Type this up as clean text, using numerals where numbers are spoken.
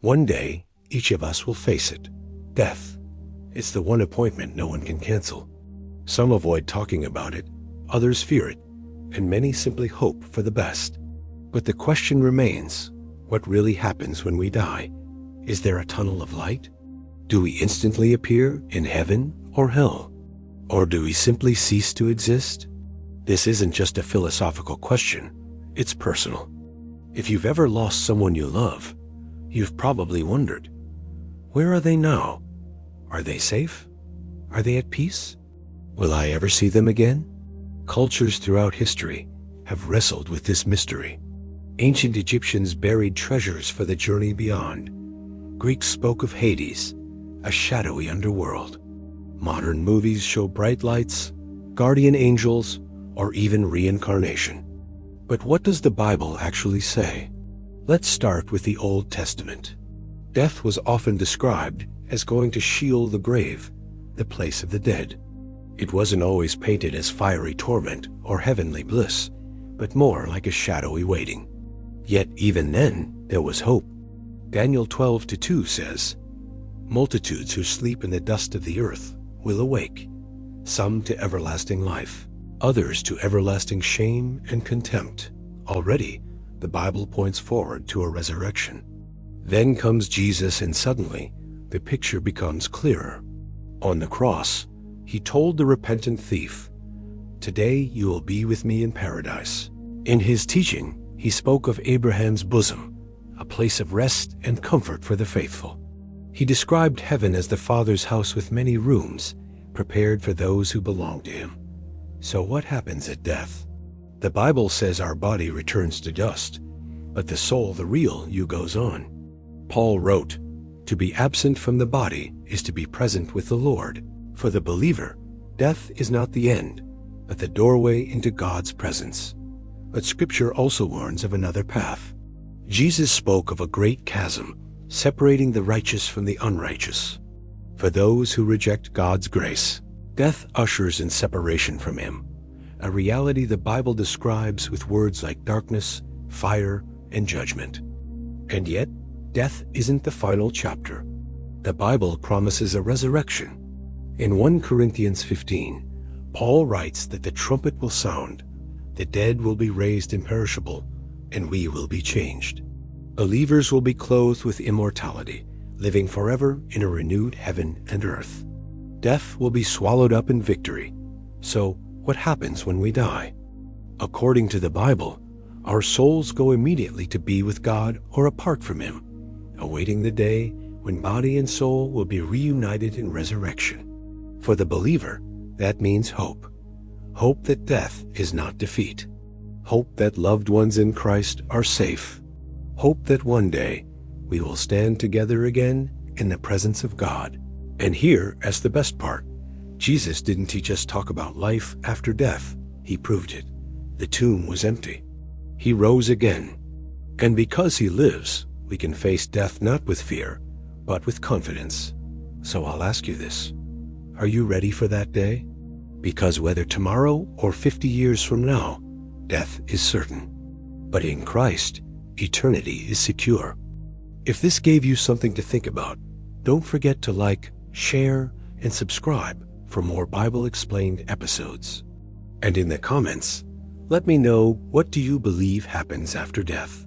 One day, each of us will face it. Death. It's the one appointment no one can cancel. Some avoid talking about it, others fear it, and many simply hope for the best. But the question remains, what really happens when we die? Is there a tunnel of light? Do we instantly appear in heaven or hell? Or do we simply cease to exist? This isn't just a philosophical question, it's personal. If you've ever lost someone you love, you've probably wondered, where are they now? Are they safe? Are they at peace? Will I ever see them again? Cultures throughout history have wrestled with this mystery. Ancient Egyptians buried treasures for the journey beyond. Greeks spoke of Hades, a shadowy underworld. Modern movies show bright lights, guardian angels, or even reincarnation. But what does the Bible actually say? Let's start with the Old Testament. Death was often described as going to Sheol, the grave, the place of the dead. It wasn't always painted as fiery torment or heavenly bliss, but more like a shadowy waiting. Yet even then, there was hope. Daniel 12:2 says, "Multitudes who sleep in the dust of the earth will awake, some to everlasting life, others to everlasting shame and contempt." Already, the Bible points forward to a resurrection. Then comes Jesus, and suddenly, the picture becomes clearer. On the cross, he told the repentant thief, "Today you will be with me in paradise." In his teaching, he spoke of Abraham's bosom, a place of rest and comfort for the faithful. He described heaven as the Father's house with many rooms, prepared for those who belong to him. So what happens at death? The Bible says our body returns to dust, but the soul, the real you, goes on. Paul wrote, "To be absent from the body is to be present with the Lord." For the believer, death is not the end, but the doorway into God's presence. But Scripture also warns of another path. Jesus spoke of a great chasm separating the righteous from the unrighteous. For those who reject God's grace, death ushers in separation from Him, a reality the Bible describes with words like darkness, fire, and judgment. And yet, death isn't the final chapter. The Bible promises a resurrection. In 1 Corinthians 15, Paul writes that the trumpet will sound, the dead will be raised imperishable, and we will be changed. Believers will be clothed with immortality, living forever in a renewed heaven and earth. Death will be swallowed up in victory. So, what happens when we die? According to the Bible, our souls go immediately to be with God or apart from Him, awaiting the day when body and soul will be reunited in resurrection. For the believer, that means hope. Hope that death is not defeat. Hope that loved ones in Christ are safe. Hope that one day we will stand together again in the presence of God. And here, as the best part, Jesus didn't teach us talk about life after death. He proved it. The tomb was empty. He rose again. And because He lives, we can face death not with fear, but with confidence. So I'll ask you this. Are you ready for that day? Because whether tomorrow or 50 years from now, death is certain. But in Christ, eternity is secure. If this gave you something to think about, don't forget to like, share, and subscribe for more Bible Explained episodes. And in the comments, let me know, what do you believe happens after death?